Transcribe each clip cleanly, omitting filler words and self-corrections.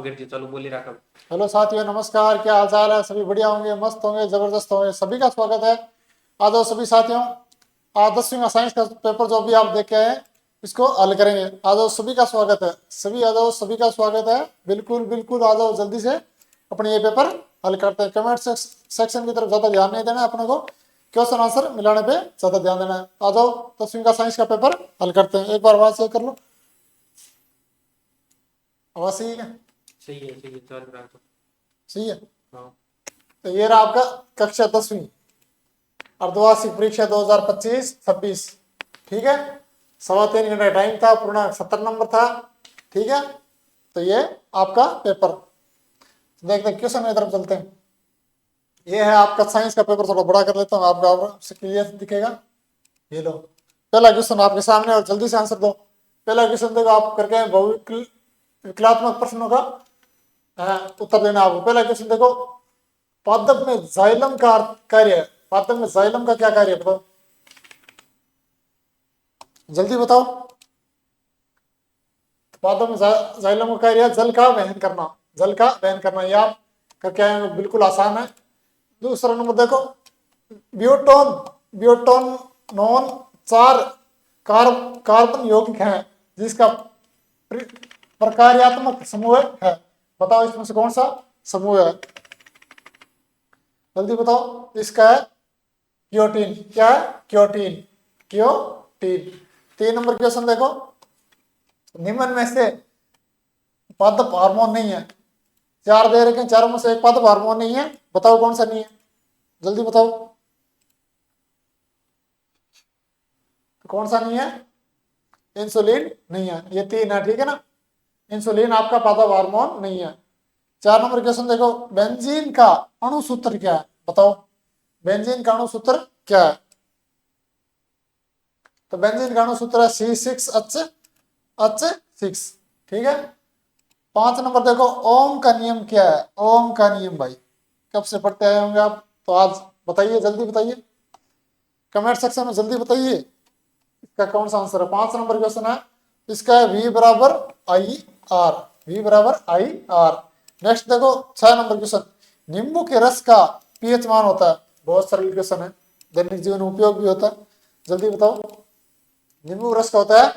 बगैर जी चालू बोली रखा। हेलो साथियों, नमस्कार। क्या हाल चाल है? सभी बढ़िया होंगे, मस्त होंगे, जबरदस्त होंगे। सभी का स्वागत है। आ जाओ सभी साथियों, आज 10वीं का साइंस का पेपर जो अभी आप देख के आए इसको हल करेंगे। आ जाओ, सभी का स्वागत है। सभी आ जाओ, सभी का स्वागत है। बिल्कुल बिल्कुल आ जाओ, जल्दी से अपने ये पेपर हल करते हैं। कमेंट सेक्शन की तरफ ज़्यादा ध्यान नहीं देना है अपने को, क्वेश्चन आंसर मिलाने पे ज़्यादा ध्यान देना है। आ जाओ, 10वीं का साइंस का पेपर हल करते हैं। एक बार आवाज़ चेक कर लो, आवाज़ सही है? सही है चालू रखा तो। सही है। हाँ तो ये रहा आपका कक्षा 10वीं अर्धवार्षिक परीक्षा 2025-26। ठीक है, 3.25 घंटे का टाइम था, पूर्णांक 70 नंबर था। ठीक है, तो ये आपका पेपर। देखते हैं क्वेश्चन की तरफ चलते हैं। ये है आपका साइंस का पेपर। थोड़ा बड़ा कर लेता हूँ, आपका क्लियर दिखेगा। ये लो, पहला क्वेश्चन आपके सामने, और जल्दी से आंसर दो। पहला क्वेश्चन देखो, आप करके हैं विकलात्मक प्रश्नों का उत्तर देना आपको। पहला क्वेश्चन देखो, पादप में जाइलम का कार्य है। पादप में जाइलम का क्या कार्य है, बताओ जल्दी बताओ। पादप में जाइलम का कार्य है जल का वहन करना। जल का वहन करना, ये आप करके आए हैं, बिल्कुल आसान है। दूसरा नंबर देखो, ब्यूटोन ब्यूटोन नॉन 4 कार्बन यौगिक है जिसका प्रकार्यात्मक समूह है। बताओ इसमें से कौन सा समूह है, जल्दी बताओ। इसका है क्योटीन। क्या है? क्योटीन। क्योटीन। 3 नंबर क्वेश्चन देखो, निम्न में से पादप हार्मोन नहीं है। 4 दे रखे हैं, चारों में से एक पादप हार्मोन नहीं है। बताओ कौन सा नहीं है, जल्दी बताओ। तो कौन सा नहीं है? इंसुलिन नहीं है। ये 3 है, ठीक है ना। इंसुलिन आपका पादप हार्मोन नहीं है। 4 नंबर क्वेश्चन देखो, बेंजीन का अणुसूत्र क्या है, बताओ। बेंजीन का अणुसूत्र क्या है? तो बेंजीन का अणुसूत्र है C6H6। ठीक है। 5 नंबर देखो, ओम का नियम क्या है? ओम का नियम भाई कब से पढ़ते आए होंगे आप, तो आज बताइए, जल्दी बताइए, कमेंट सेक्शन में जल्दी बताइए इसका कौन सा आंसर है। 5 नंबर क्वेश्चन है, इसका है V बराबर आई आर। V बराबर आई आर। नेक्स्ट देखो, 6 नंबर क्वेश्चन, नींबू के रस का पीएच मान होता है। बहुत सरल क्वेश्चन है, दैनिक जीवन में उपयोग भी होता है। जल्दी बताओ, नींबू रस का होता है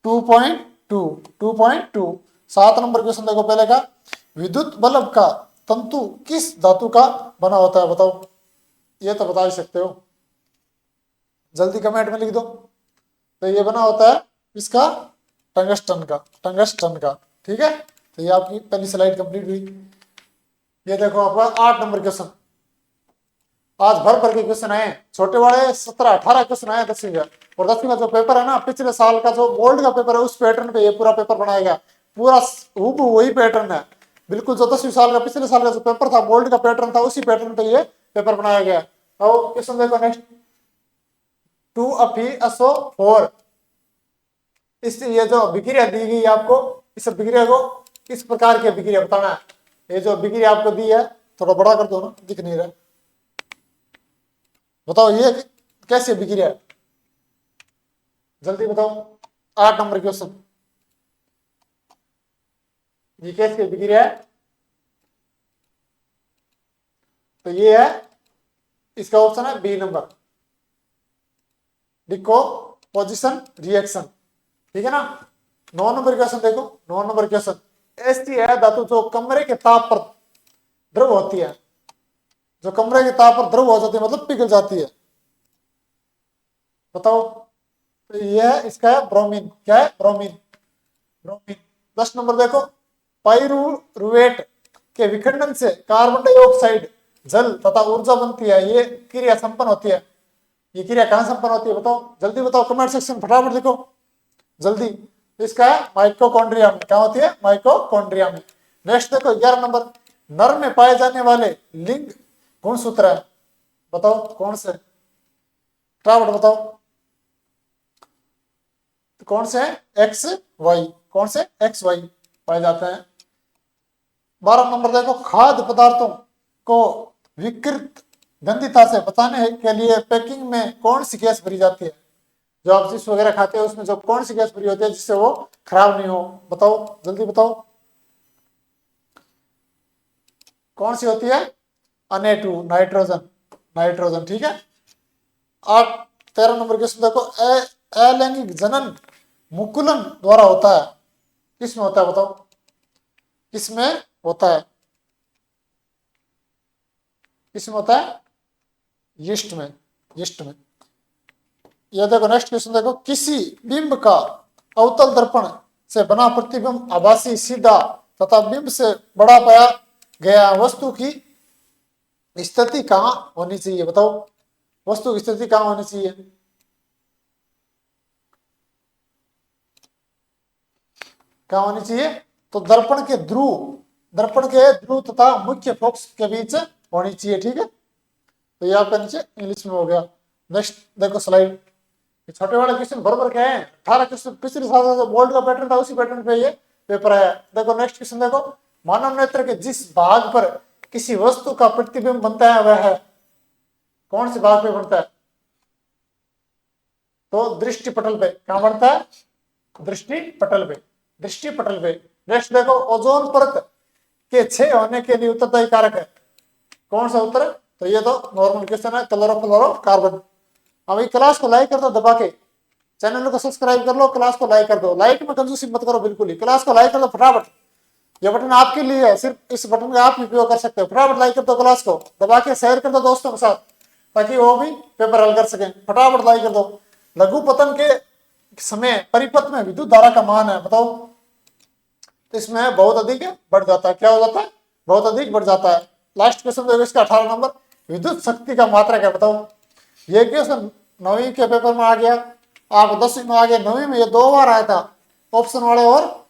2.2। 2.2। 7 नंबर क्वेश्चन देखो, पहले का, विद्युत बल्ब का तंतु किस धातु का बना होता है, बताओ। ये तो बता ही सकते हो, जल्दी कमेंट में लिख दो। तो ये बना होता है इसका टंगस्टन का। टंगस्टन का, ठीक है। तो ये आपकी पहली स्लाइड कंप्लीट हुई। ये देखो आपका 8 नंबर क्वेश्चन। आज भर भर के क्वेश्चन आए, छोटे बड़े 17-18 क्वेश्चन आए 10वीं का। और 10वीं का जो पेपर है ना, पिछले साल का जो बोर्ड का पेपर है उस पैटर्न पे ये पूरा पेपर बनाया गया। पूरा हूबहू वही पैटर्न है, बिल्कुल जो 10वीं साल का पिछले साल का जो पेपर था, बोर्ड का पैटर्न था, उसी पैटर्न पे ये पेपर बनाया गया। और क्वेश्चन देखो नेक्स्ट, 2Fe4। इस ये जो विक्रिया दी गई आपको, इस विक्रिया को किस प्रकार की विक्रिया बताना है। ये जो विक्रिया आपको दी है, थोड़ा बड़ा कर दो ना, दिख नहीं रहा। बताओ ये कैसे विक्रिया है, जल्दी बताओ। 8 नंबर क्वेश्चन, ये कैसे विक्रिया है? तो ये है, इसका ऑप्शन है बी नंबर, डिकम्पोजिशन रिएक्शन। ठीक है ना। 9 नंबर क्वेश्चन देखो। 9 नंबर क्वेश्चन, ऐसी है धातु जो कमरे के ताप पर द्रव होती है। जो कमरे के ताप पर द्रव हो जाती है मतलब पिघल जाती है, बताओ। तो ये है, इसका है ब्रोमीन। क्या है? ब्रोमीन। ब्रोमीन। 10 नंबर देखो, पाइरुवेट के विखंडन से कार्बन डाइऑक्साइड जल तथा ऊर्जा बनती है। ये क्रिया संपन्न होती है। ये क्रिया कहां संपन्न होती है, बताओ जल्दी बताओ, कमेंट सेक्शन फटाफट देखो जल्दी। इसका है माइटोकॉन्ड्रिया में। क्या होती है? माइटोकॉन्ड्रिया में। नेक्स्ट देखो, 11 नंबर, नर में पाए जाने वाले लिंग गुणसूत्र है, बताओ कौन से, फटाफट बताओ। तो कौन से हैं? X Y. कौन से? एक्स वाई पाए जाते हैं। 12 नंबर देखो, खाद्य पदार्थों को विकृत गंधिता से बचाने के लिए पैकिंग में कौन सी गैस भरी जाती है। जो आप चिप्स वगैरह खाते हैं उसमें जो कौन सी गैस भरी होती है जिससे वो खराब नहीं हो, बताओ जल्दी बताओ। कौन सी होती है? Na2 nitrogen, nitrogen. ठीक है। और 13 नंबर क्वेश्चन देखो, अलैंगिक जनन मुकुलन द्वारा होता है, किसमें होता है बताओ, किसमें होता है? किसमें होता है? यीस्ट में, यीस्ट में। यह देखो नेक्स्ट क्वेश्चन देखो, किसी बिंब का अवतल दर्पण से बना प्रतिबिंब आभासी, सीधा तथा बिंब से बड़ा पाया गया वस्तु की स्थिति कहां होनी चाहिए? बताओ, वस्तु की स्थिति कहां होनी चाहिए? कहां होनी चाहिए? तो दर्पण के ध्रुव तथा मुख्य फोकस के बीच होनी चाहिए। ठीक है। तो ये आपका नीचे इंग्लिश में हो गया। नेक्स्ट देखो स्लाइड, छोटे वाले क्वेश्चन बराबर क्या है? 18 क्वेश्चन पिछले साल जो बोर्ड का पैटर्न था उसी पैटर्न पे ये पेपर है। देखो नेक्स्ट क्वेश्चन देखो, मानव नेत्र के जिस भाग पर किसी वस्तु का प्रतिबिंब बनता है वह है, कौन से भाग पे बनता है? तो दृष्टि पटल पे। कहां बनता है? दृष्टि पटल पे, दृष्टि पटल पे। नेक्स्ट देखो, ओजोन परत के क्षय होने के लिए उत्तरदायी कारक है, कौन सा उत्तर? तो ये तो नॉर्मल क्वेश्चन है, क्लोरोफ्लोरोकार्बन। अभी क्लास को लाइक कर दो दबा के, चैनल को सब्सक्राइब कर लो, क्लास को लाइक कर दो। लाइक में कंजूसी मत करो बिल्कुल ही, क्लास को लाइक कर दो फटाफट। ये बटन आपके लिए है, सिर्फ इस बटन का आप उपयोग कर सकते हो। फटाफट लाइक कर दो, क्लास को दबा के शेयर कर दो दोस्तों के साथ, ताकि वो भी पेपर हल कर सकें। फटाफट लाइक कर दो। लघु पतन के समय परिपथ में विद्युत धारा का मान है, बताओ। तो इसमें बहुत अधिक बढ़ जाता है। क्या हो जाता है? बहुत अधिक बढ़ जाता है। लास्ट क्वेश्चन देखो इसका 18 नंबर, विद्युत शक्ति का मात्रा क्या? बताओ। ये क्वेश्चन 9वीं के पेपर में आ गया, आप 10वीं में आ गया, 9वीं में ये 2 बार आया था ऑप्शन वाले, और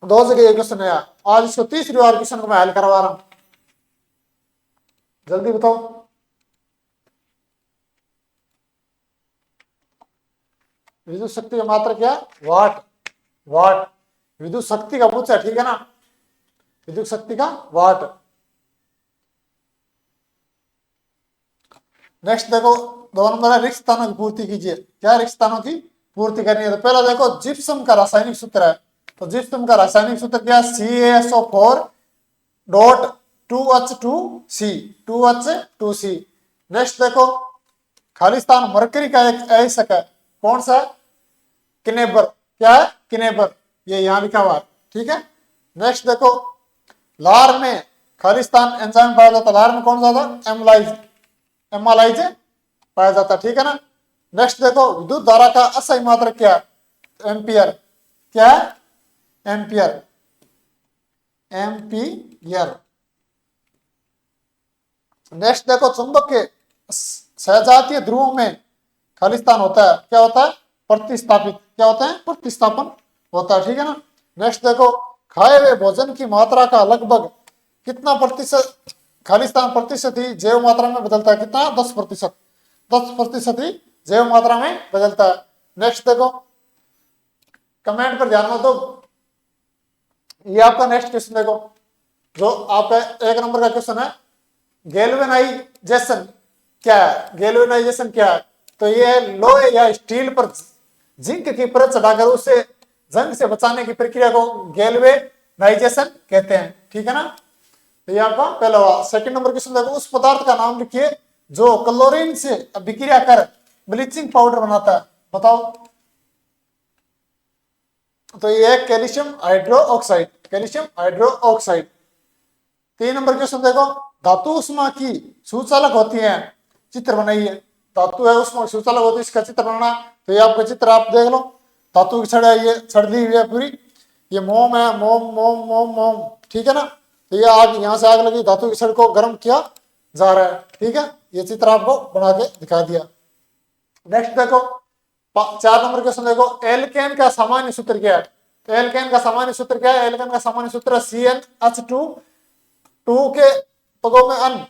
2 जगह ये क्वेश्चन आया। आज इसको तीसरी बार क्वेश्चन को मैं हल करवा रहा हूं, जल्दी बताओ। विद्युत शक्ति का मात्रा क्या? वाट, वाट। विद्युत शक्ति का पूछा, ठीक है ना, विद्युत शक्ति का वाट। नेक्स्ट देखो 2 नंबर है, रिक्त स्थानों की पूर्ति कीजिए। क्या रिक्त स्थानों की पूर्ति करनी है? तो पहला देखो, जिप्सम का रासायनिक सूत्र है। तो जिप्सम का रासायनिक सूत्र क्या? CaSO4 dot 2H2C, 2H2C। Next देखो, खालिस्तान मरकरी का एक अयस्क है, कौन सा? किनेबर। क्या है? किनेबर, ये यहां लिखा हुआ है। ठीक है। नेक्स्ट देखो, लार में खालिस्तान एंजाइम पाया जाता, लार में कौन सा था? एमालाइज पाया जाता। ठीक है ना। नेक्स्ट देखो, विद्युत धारा का असही मात्रक क्या? एम्पियर। क्या है? Ampere, ampere. नेक्स्ट देखो, चुंबक के सहजातीय ध्रुवों में खालिस्तान होता है, क्या होता है? प्रतिस्थापित। क्या होता है? प्रतिस्थापन होता है। ठीक है ना। नेक्स्ट देखो, खाए हुए भोजन की मात्रा का लगभग कितना प्रतिशत खालिस्तान प्रतिशत ही जैव मात्रा में बदलता है? कितना? 10%। 10% ही जैव मात्रा में बदलता है। नेक्स्ट देखो, कमेंट पर ध्यान दो, ये आपका नेक्स्ट क्वेश्चन देखो, जो आपका 1 नंबर का क्वेश्चन है, गैल्वेनाइजेशन क्या है? गैल्वेनाइजेशन क्या है? तो ये लोहे या स्टील पर जिंक की परत चढ़ाकर उसे जंग से बचाने की प्रक्रिया को गैल्वेनाइजेशन कहते हैं। ठीक है ना। तो ये आपका पहला हुआ। सेकंड नंबर क्वेश्चन देखो, उस पदार्थ का नाम लिखिए जो क्लोरीन से अभिक्रिया कर ब्लीचिंग पाउडर बनाता है, बताओ। तो ये है calcium hydroxide, calcium hydroxide. 3 number question देखो, धातु उष्मा की सुचालक होती है, चित्र बनाइए। धातु है उष्मा सुचालक होती है, इसका चित्र बनाना। तो ये आपका चित्र आप देख लो, धातु की छड़ है, ये छड़ दी हुई है पूरी, ये मोम है, मोम मोम मोम मोम। ठीक है ना। तो ये आग, यहाँ से आग लगी, धातु की छड़ को गर्म किया जा रहा है। ठीक है। ये चित्र आपको बना के दिखा दिया। नेक्स्ट देखो 4 नंबर क्वेश्चन देखो, एल्केन का सामान्य सूत्र क्या है? एल्केन का सामान्य सूत्र क्या है? एल्केन का सामान्य सूत्र CnH2, 2 के पदों में अन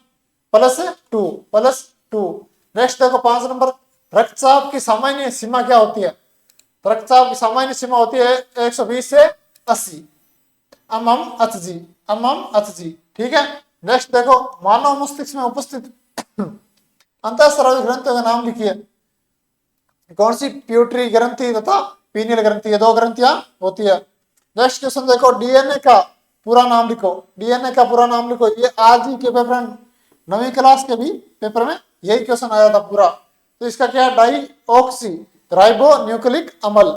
+2। नेक्स्ट देखो 5 नंबर, रक्तचाप की सामान्य सीमा क्या होती है? रक्तचाप की सामान्य सीमा होती है 120 से 80 mmHg। ठीक है। नेक्स्ट देखो, मानव मस्तिष्क में उपस्थित अंतःस्रावी ग्रंथियों का नाम लिखिए। कौन सी? प्यूटरी ग्रंथि तथा पीनियल ग्रंथि, ये 2 ग्रंथियां होती है। नेक्स्ट क्वेश्चन देखो, डीएनए का पूरा नाम लिखो, डीएनए का पूरा नाम लिखो। ये आज ही के पेपर में 9वीं क्लास के भी पेपर में यही क्वेश्चन आया था पूरा। तो इसका क्या है, डाई ऑक्सी राइबो न्यूक्लिक अम्ल।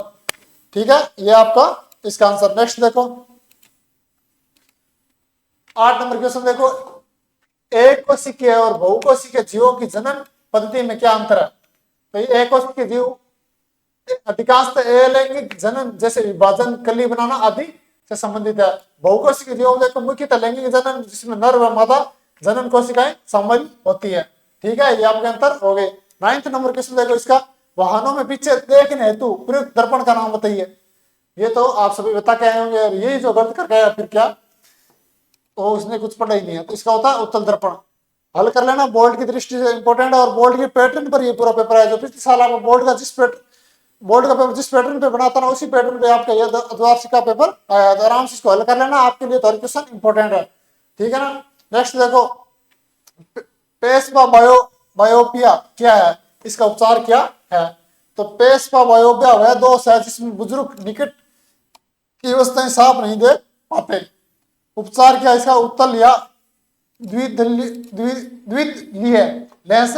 ठीक है, ये आपका इसका आंसर। नेक्स्ट देखो 8 नंबर क्वेश्चन देखो, एक कोशिकीय और बहुकोशिकीय जीवों की जनन पद्धति में क्या अंतर है। तो ये एक कोशिकीय जीव अधिकांशतः अलैंगिक जनन जैसे विभाजन, कली बनाना आदि से संबंधित है। बहुकोशिकीय जीवों में देखो मुख्यतः लैंगिक जनन जिसमें नर व मादा जनन कोशिकाएं शामिल होती है। ठीक है, ये आपके अंतर हो गए। 9th नंबर क्वेश्चन देखो, इसका वाहनों में पीछे देखने हेतु प्रयुक्त दर्पण का नाम बताइए। ये तो आप सभी बता के आए होंगे, यही जो गलत कर गया फिर क्या, तो उसने कुछ पढ़ा ही नहीं है। तो इसका होता है उत्तल दर्पण। हल कर लेना, बोर्ड की दृष्टि से इंपॉर्टेंट है और बोर्ड के पैटर्न पर ये पूरा पेपर है। जो पिछले साल आप बोर्ड का पेपर जिस पैटर्न पे बनाता ना उसी पैटर्न पे आपका यह द्विवार्षिक का पेपर आया। तो आराम से इसको हल कर लेना, आपके लिए तो क्वेश्चन इंपॉर्टेंट है। ठीक है ना। नेक्स्ट देखो, पेस्पा बायोपिया क्या है, इसका उपचार क्या है। तो पेस्पा बायोपिया वह दोष है जिसमें बुजुर्ग निकट की अवस्थाएं साफ नहीं दे पाते। उपचार क्या, इसका उत्तल या द्विध्रुवीय लेंस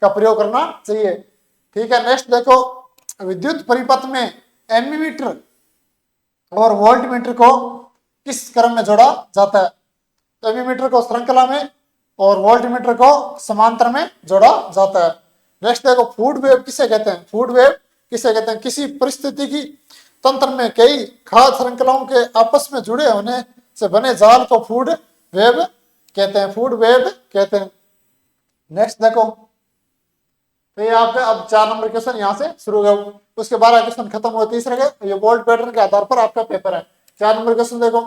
का प्रयोग करना चाहिए। ठीक है। नेक्स्ट देखो, विद्युत परिपथ में एमीमीटर और वोल्टमीटर को किस क्रम में जोड़ा जाता है। तो एमीमीटर को श्रृंखला में और वोल्टमीटर को समांतर में जोड़ा जाता है। नेक्स्ट देखो, फूड वेव किसे कहते हैं। फूड वेव किसे कहते हैं, किसी परिस्थिति की तंत्र में कई खाद्य श्रृंखलाओं के आपस में जुड़े होने से बने जाल को फूड वेव कहते हैं। फूड वेव कहते हैं। नेक्स्ट देखो, तो ये आपका अब 4 नंबर क्वेश्चन यहाँ से शुरू हो गए, उसके 12 क्वेश्चन खत्म हुए, तीसरे के ये बोल्ड पैटर्न के आधार पर आपका पेपर है। 4 नंबर क्वेश्चन देखो,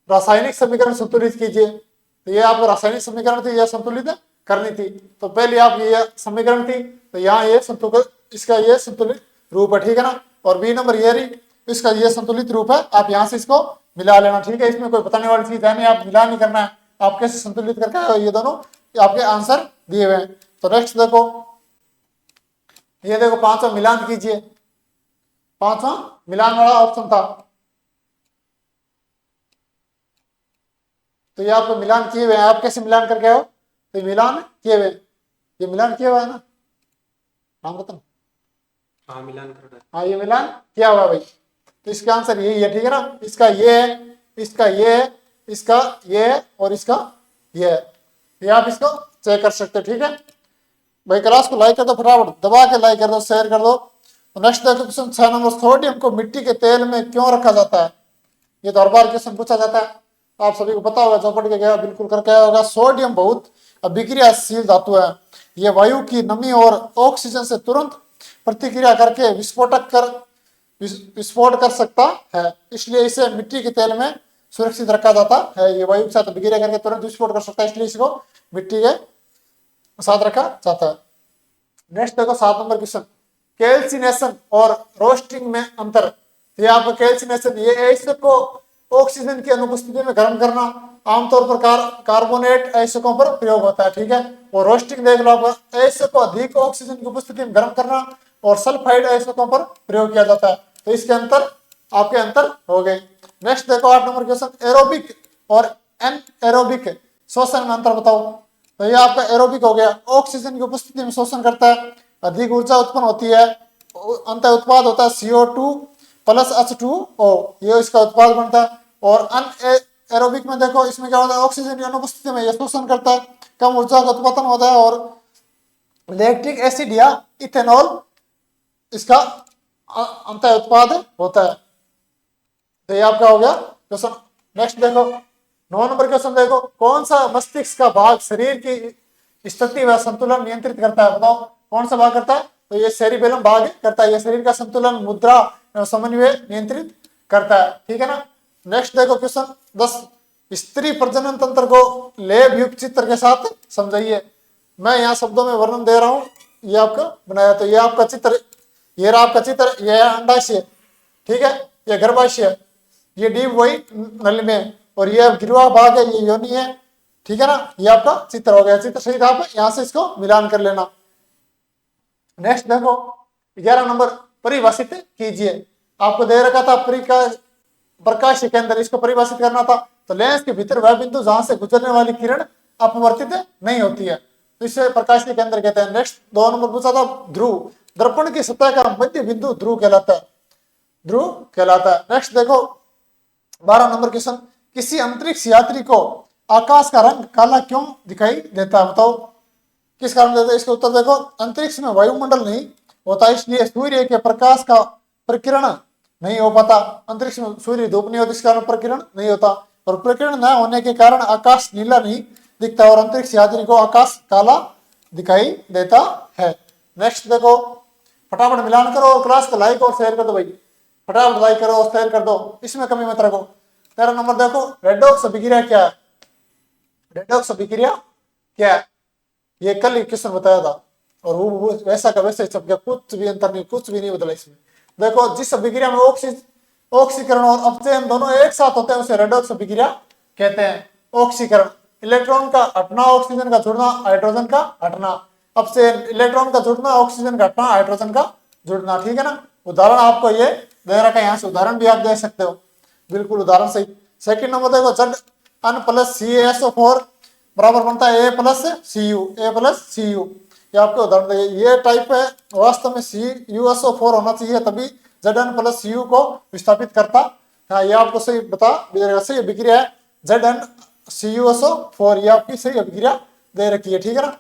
रासायनिक समीकरण संतुलित कीजिए। तो ये आपको रासायनिक समीकरण थी, यह संतुलित करनी थी। तो पहले आप ये समीकरण थी, तो यहाँ ये संतुलित, इसका ये संतुलित रूप है। ठीक है ना। और बी नंबर ये रही, इसका ये संतुलित रूप है। आप यहाँ से इसको मिला लेना। ठीक है, इसमें कोई बताने वाली चीज है नहीं, आप मिला नहीं करना है, आप कैसे संतुलित करके ये दोनों आपके आंसर दिए हुए हैं। तो नेक्स्ट देखो, ये देखो 5वां मिलान कीजिए। 5वां मिलान वाला ऑप्शन था, तो ये आपको मिलान किए हुए हैं। आप कैसे मिलान करके आओ, तो मिलान किए हुए, ये मिलान किया हुआ है ना, नाम बताओ। हाँ मिलान कर रहा है। हाँ ये मिलान किया हुआ भाई, तो इसका आंसर यही है। ठीक है ना। इसका ये है, इसका ये है, इसका ये है और इसका ये है। ये आप इसको चेक कर सकते हो। ठीक है भाई, क्लास को लाइक कर दो, फटाफट दबा के लाइक कर दो, शेयर कर दो। तो नेक्स्ट देखो क्वेश्चन 6 नंबर, सोडियम को मिट्टी के तेल में क्यों रखा जाता है। ये तो हर बार क्वेश्चन पूछा जाता है, आप सभी को पता होगा, जो पढ़ के गया बिल्कुल करके आया होगा। सोडियम बहुत अभिक्रियाशील धातु है। ये वायु की नमी और ऑक्सीजन से तुरंत प्रतिक्रिया करके विस्फोट कर सकता है, इसलिए इसे मिट्टी के तेल में सुरक्षित रखा जाता है। ये वायु के साथ अभिक्रिया करके तुरंत विस्फोट कर सकता है, इसलिए इसको मिट्टी के साथ रखा जाता है। नेक्स्ट देखो 7 नंबर क्वेश्चन, कैल्सिनेशन और रोस्टिंग में अंतर। ये आपका कैल्सिनेशन, ये एसिड को ऑक्सीजन की अनुपस्थिति में गर्म करना, आमतौर पर कार्बोनेट एसिडों पर प्रयोग होता है। ठीक है। और रोस्टिंग देख लो, आपका एसिड को अधिक ऑक्सीजन की उपस्थिति में गर्म करना और सल्फाइड एसिडों पर प्रयोग किया जाता है। तो इसके अंतर आपके अंतर हो गए। नेक्स्ट देखो 8 नंबर क्वेश्चन, एरोबिक और एनएरोबिक श्वसन में अंतर बताओ। तो ये आपका एरोबिक हो गया, ऑक्सीजन की उपस्थिति में शोषण करता है, अधिक ऊर्जा उत्पन्न होती है, अंत उत्पाद होता है CO2 प्लस H2O, ये इसका उत्पाद बनता है। और अनएरोबिक में देखो, इसमें क्या होता है, ऑक्सीजन की अनुपस्थिति में यह शोषण करता है, कम ऊर्जा का उत्पादन होता है और लैक्टिक एसिड या इथेनॉल इसका अंत उत्पाद होता है। तो ये आपका हो गया क्वेश्चन। नेक्स्ट देखो 9 नंबर क्वेश्चन देखो, कौन सा मस्तिष्क का भाग शरीर की स्थिति व संतुलन नियंत्रित करता है। बताओ कौन सा भाग करता है। तो ये सेरिबेलम भाग करता है, ये शरीर का संतुलन, मुद्रा, समन्वय नियंत्रित करता है। ठीक है ना। नेक्स्ट देखो क्वेश्चन 10, स्त्री प्रजनन तंत्र को लेब युक्त चित्र के साथ समझाइए। मैं यहाँ शब्दों में वर्णन दे रहा हूँ, ये आपका बनाया। तो ये आपका चित्र, ये रहा आपका चित्र, ये है अंडाशय, ठीक है, ये गर्भाशय, ये डीप वही नली में, और ये गिरवा भाग है, ये योनि है। ठीक है ना। ये आपका चित्र हो गया। चित्र सही था, आप यहाँ से इसको मिलान कर लेना। नेक्स्ट देखो 11 नंबर, परिभाषित कीजिए। आपको दे रखा था प्रकाश केंद्र, इसको परिभाषित करना था। तो लेंस के भीतर वह बिंदु जहां से गुजरने वाली किरण अपवर्तित नहीं होती है, तो इसे प्रकाश के केंद्र कहते हैं। नेक्स्ट 2 नंबर पूछा था ध्रुव, दर्पण की सतह का मध्य बिंदु ध्रुव कहलाता है, ध्रुव कहलाता है। नेक्स्ट देखो 12 नंबर क्वेश्चन, किसी अंतरिक्ष यात्री को आकाश का रंग काला क्यों दिखाई देता है, बताओ किस कारण देता है? इसका उत्तर देखो, अंतरिक्ष में वायुमंडल नहीं होता, इसलिए सूर्य के प्रकाश का प्रकीर्ण नहीं हो पाता। अंतरिक्ष में सूर्य धूप नहीं होती, इस कारण प्रकीर्ण नहीं होता, और प्रकीर्ण न होने के कारण आकाश नीला नहीं दिखता, और अंतरिक्ष यात्री को आकाश काला दिखाई देता है। नेक्स्ट देखो, फटाफट मिलान करो और क्लास को लाइक और शेयर कर दो भाई, फटाफट लाइक करो और शेयर कर दो, इसमें कमी मत रखो। 13 नंबर देखो, रेडॉक्स अभिक्रिया क्या है? रेडॉक्स अभिक्रिया क्या है? ये कल ही क्वेश्चन बताया था, और वो वैसा का वैसा ही छप गया, कुछ भी अंतर नहीं, कुछ भी नहीं बदला इसमें। देखो, जिस अभिक्रिया में ऑक्सीकरण और अपचयन दोनों एक साथ होते हैं उसे रेडॉक्स अभिक्रिया कहते हैं। ऑक्सीकरण, इलेक्ट्रॉन का हटना, ऑक्सीजन का जुड़ना, हाइड्रोजन का हटना। अपचयन, इलेक्ट्रॉन का जुड़ना, ऑक्सीजन का हटना, हाइड्रोजन का जुड़ना, ठीक है ना। उदाहरण आपको ये दे रखा है, यहाँ से उदाहरण भी आप दे सकते हो, बिल्कुल उदाहरण सही। सेकंड नंबर देखो, Zn प्लस CaSO4 बराबर बनता है A प्लस Cu। ये आपके उदाहरण देंगे, ये टाइप है, वास्तव में CuSO4 होना चाहिए, तभी Zn प्लस Cu को विस्थापित करता। हाँ, ये आपको सही बता दिया, सही अभिक्रिया है ZnCuSO4, ये आपकी सही अभिक्रिया दे रखी है, ठीक है ना।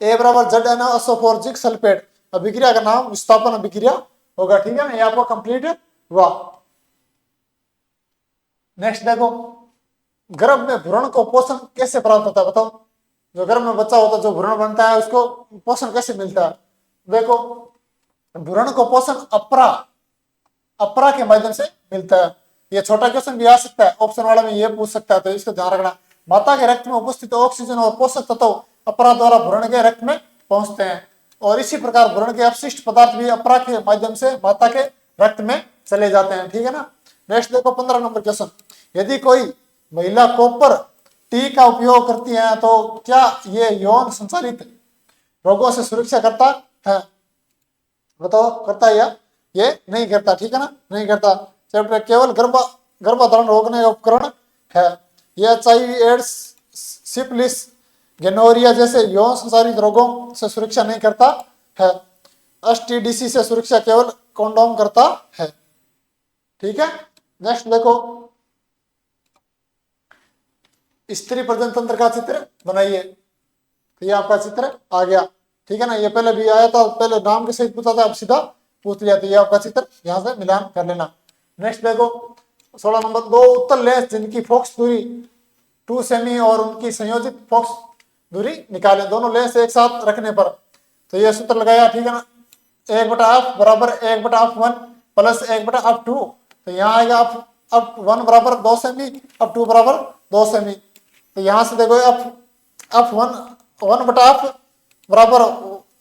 A बराबर ZnSO4 जिंक सल्फेट, अभिक्रिया का नाम विस्थापन अभिक्रिया होगा, ठीक है ना। ये आपको कंप्लीट हुआ। नेक्स्ट देखो, गर्भ में भ्रूण को पोषण कैसे प्राप्त होता है, बताओ। जो गर्भ में बच्चा होता है, जो भ्रूण बनता है, उसको पोषण कैसे मिलता है? देखो, भ्रूण को पोषण अपरा के माध्यम से मिलता है। ये छोटा क्वेश्चन भी आ सकता है, ऑप्शन वाला में ये पूछ सकता है, तो इसको ध्यान रखना। माता के रक्त में उपस्थित ऑक्सीजन और पोषक तत्व अपरा द्वारा भ्रूण के रक्त में पहुंचते हैं, और इसी प्रकार भ्रूण के अपशिष्ट पदार्थ भी अपरा के माध्यम से माता के रक्त में चले जाते हैं, ठीक है ना। नेक्स्ट देखो 15 नंबर क्वेश्चन, यदि कोई महिला कॉपर टी का उपयोग करती है तो क्या ये यौन संचालित रोगों से सुरक्षा करता है, बताओ करता है या ये नहीं करता, ठीक है ना, नहीं करता। चैप्टर केवल गर्भाधारण रोकने का उपकरण है। ये HIV, एड्स, सिफिलिस, गोनोरिया जैसे यौन संचालित रोगों से सुरक्षा नहीं करता है। STDC से सुरक्षा केवल कंडोम करता है, ठीक है। नेक्स्ट देखो, स्त्री प्रजनन तंत्र का चित्र बनाइए, तो ये आपका चित्र आ गया, ठीक है ना। ये पहले भी आया था, पहले नाम के सहित पूछा था, अब सीधा पूछ लिया, तो ये आपका चित्र यहाँ से मिलान कर लेना। नेक्स्ट देखो 16 नंबर, 2 उत्तल लेंस जिनकी फोकस दूरी 2 सेमी और उनकी संयोजित फोकस दूरी निकालें, दोनों लेंस एक साथ रखने पर। तो ये सूत्र लगाया, ठीक है ना। 1/f बराबर 1/f1 प्लस 1/f2, तो यहाँ आएगा f1 बराबर 2 सेमी, f2 बराबर 2 सेमी। तो यहाँ से देखो f1 1/f बराबर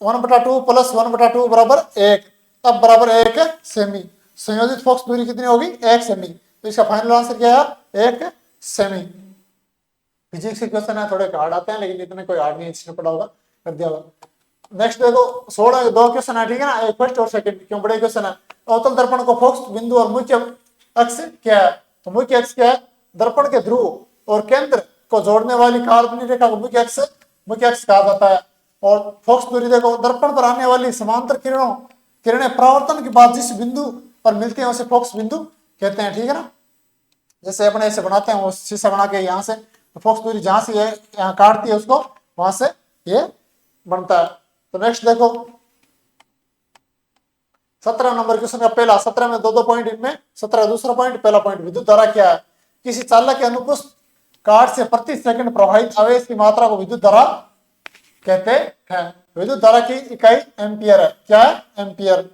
1/2 प्लस 1/2 बराबर 1, अब बराबर 1 सेमी। संयोजित फोकस दूरी कितनी होगी? 1 सेमी। तो इसका फाइनल आंसर क्या है? 1 सेमी। फिजिक्स के क्वेश्चन है, थोड़े हार्ड आते हैं, लेकिन इतने कोई हार्ड नहीं, इसने पढ़ा होगा, कर दिया होगा। नेक्स्ट देखो 16 2 क्वेश्चन है, ठीक है ना, एक फर्स्ट और सेकंड, क्यों बड़े क्वेश्चन है। अवतल दर्पण को फोकस बिंदु और मुख्य अक्ष क्या है? तो मुख्य अक्ष क्या है? दर्पण के ध्रुव और केंद्र को जोड़ने वाली काल्पनिक रेखा को मुख्य अक्ष कहा जाता है। और फोकस दूरी देखो, दर्पण पर आने वाली समांतर किरणें परावर्तन के बाद जिस बिंदु पर मिलती हैं उसे फोकस बिंदु कहते हैं, ठीक है ना। जैसे अपने ऐसे बनाते हैं, वो शीशा बना के यहाँ से फोकस दूरी जहां से यहाँ काटती है उसको, वहां से ये बनता है। तो नेक्स्ट देखो 17 नंबर क्वेश्चन का पहला, 17 में 2 पॉइंट, इनमें 17 दूसरा पॉइंट, पहला पॉइंट, विद्युत धारा क्या है? किसी चालक के अनुप्रस्थ काट से प्रति सेकंड प्रवाहित आवेश की मात्रा को विद्युत धारा कहते हैं। विद्युत धारा की इकाई एम्पियर है, क्या है? एम्पियर।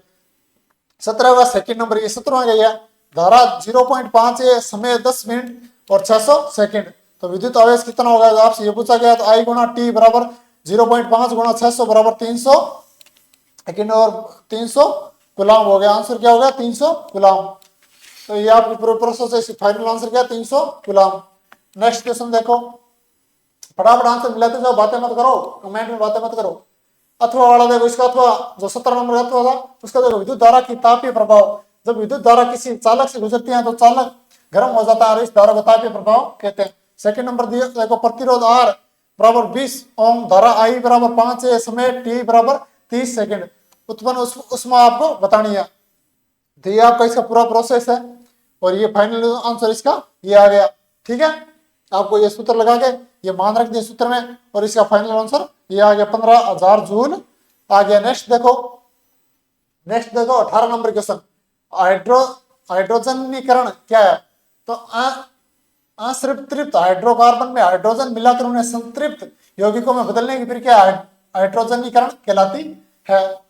17 का सेकंड नंबर, ये 17वां गया, धारा 0.5 है, समय 10 मिनट और 600 सेकंड। तो विद्युत आवेश कितना होगा? आपसे ये पूछा गया, तो I गुणा टी बराबर 0.5 गुणा 600 बराबर 300 सेकंड और 300 गुलाम हो गया। आंसर क्या होगा? 300 गुलाम। तो ये आपकी पूरे प्रोसेस है, फाइनल आंसर क्या? 300 गुलाम। नेक्स्ट क्वेश्चन देखो, फटाफट आंसर मिलाते जाओ, बातें मत करो, कमेंट में बातें मत करो। अथवा वाला देखो, इसका अथवा जो 17 नंबर अथवा था उसका देखो, विद्युत धारा की तापीय प्रभाव जब विद्युत धारा किसी चालक से गुजरती है तो चालक गर्म हो जाता है और इस धारा को तापीय प्रभाव कहते हैं। सेकंड नंबर दिया देखो, प्रतिरोध R बराबर 20 ओम, धारा I बराबर 5 है, समय T बराबर 30 सेकंड उत्पन्न उसमें आपको बतानी है। तो ये आपका इसका पूरा प्रोसेस है और ये फाइनल आंसर इसका ये आ गया। ठीक है, आपको ये सूत्र लगा के ये मान रख दिए सूत्र में और इसका फाइनल आंसर ये आ गया 15,000 जूल आ गया। नेक्स्ट देखो 18 नंबर क्वेश्चन, हाइड्रोजनीकरण क्या है? तो असंतृप्त हाइड्रोकार्बन में हाइड्रोजन मिलाकर उन्हें संतृप्त यौगिकों में बदलने की प्रक्रिया हाइड्रोजनीकरण कहलाती है।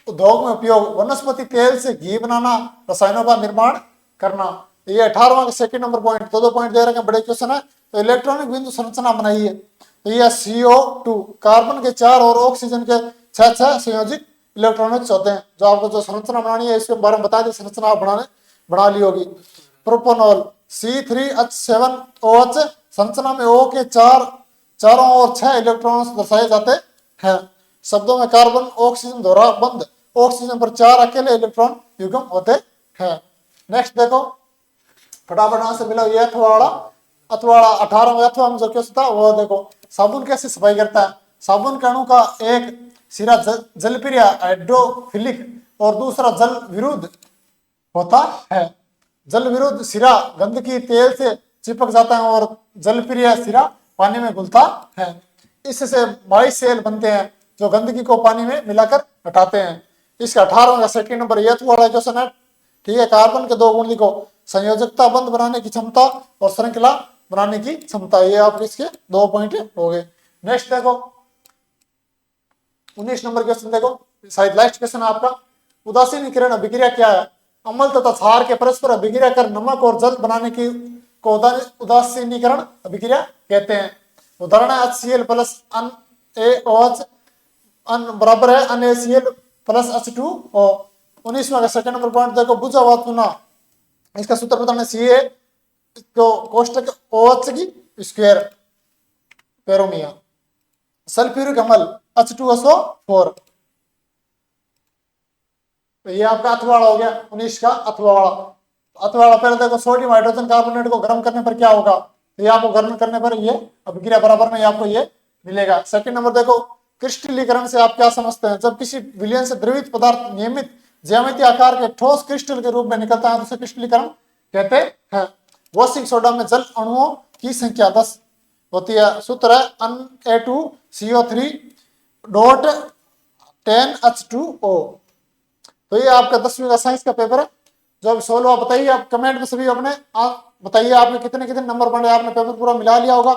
उद्योग में उपयोग, वनस्पति तेल से घी बनाना, रसायनों का निर्माण करना। ये 18वां सेकंड नंबर पॉइंट, दो पॉइंट दे रखे हैं, बड़े क्वेश्चन है। तो इलेक्ट्रॉनिक बिंदु संरचना बनाई है, तो ये CO2 कार्बन के 4 और ऑक्सीजन के 6 संयोजित इलेक्ट्रॉनिक्स होते हैं। जो आपको जो संरचना बनानी है इसके बारे में बता दी, संरचना आप बना ली होगी। प्रोपोनॉल C3H7OH, संरचना में O के चारों और 6 इलेक्ट्रॉन्स दर्शाए जाते हैं। शब्दों में कार्बन ऑक्सीजन दोहरा बंद, ऑक्सीजन पर 4 अकेले इलेक्ट्रॉन युग्म होते हैं। नेक्स्ट देखो फटाफट आंसर मिला, ये अथवा 18वां में जो क्वेश्चन था वो देखो, साबुन कैसे सफाई करता है? साबुन के अणु का एक सिरा जलप्रिय हाइड्रोफिलिक और दूसरा जल विरुद्ध होता है। जल विरुद्ध सिरा गंदगी तेल से चिपक जाता है और जलप्रिय सिरा पानी में घुलता है। इससे 22 सेल बनते हैं जो गंदगी को पानी में मिलाकर हटाते हैं। इसका 18वां का सेकंड नंबर ये वाला क्वेश्चन है। ठीक है, कार्बन के 2 गुण को संयोजकता बंध बनाने की क्षमता और श्रृंखला बनाने की क्षमता, ये आपके इसके 2 पॉइंट हो गए। नेक्स्ट देखो 19 नंबर क्वेश्चन देखो, शायद लास्ट क्वेश्चन आपका। उदासीनीकरण अभिक्रिया क्या है? अम्ल तथा क्षार के परस्पर अभिक्रिया कर नमक और जल बनाने की को उदासीनीकरण अभिक्रिया कहते हैं। उदाहरण है HCl प्लस NaOH बराबर है NaCl प्लस H2O। 19वां का सेकंड नंबर पॉइंट देखो, बुझा हुआ चूना, इसका सूत्र बताना Ca को कोष्टक OH की स्क्वायर पेरोमिया, सल्फ्यूरिक अम्ल H2SO4। तो ये आपका अथवाड़ा हो गया 19 का अथवाड़ा। पहले देखो सोडियम हाइड्रोजन कार्बोनेट को गर्म करने पर क्या होगा? तो ये आपको गर्म करने पर ये अभिक्रिया बराबर में आपको ये मिलेगा। सेकंड नंबर देखो, क्रिस्टलीकरण से आप क्या समझते हैं? जब किसी विलयन से द्रवित पदार्थ नियमित ज्यामितीय आकार के ठोस क्रिस्टल के रूप में निकलता है तो उसे क्रिस्टलीकरण कहते हैं। वॉशिंग सोडा में जल अणुओं की संख्या 10 होती है। सूत्र है Na2CO3.10H2O। तो ये आपका 10वीं का साइंस का पेपर है। जो अब 16वां बताइए आप कमेंट में सभी अपने बताइए आपने कितने नंबर पढ़े, आपने पेपर पूरा मिला लिया होगा।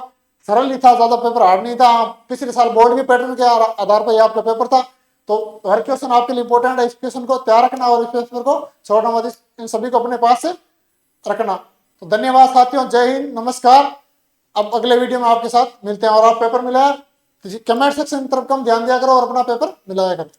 सरल ही था, ज्यादा पेपर हार्ड नहीं था। पिछले साल बोर्ड के पैटर्न के आधार पर आपका पेपर था, तो हर क्वेश्चन आपके लिए इंपॉर्टेंट है। इस क्वेश्चन को तैयार रखना और इस पेपर को छोड़ना मत, इन सभी को अपने पास से रखना। तो धन्यवाद साथियों, जय हिंद, नमस्कार। अब अगले वीडियो में आपके साथ मिलते हैं। और आप पेपर मिला है तो कमेंट सेक्शन की तरफ कम ध्यान दिया करो और अपना पेपर मिलाया करो।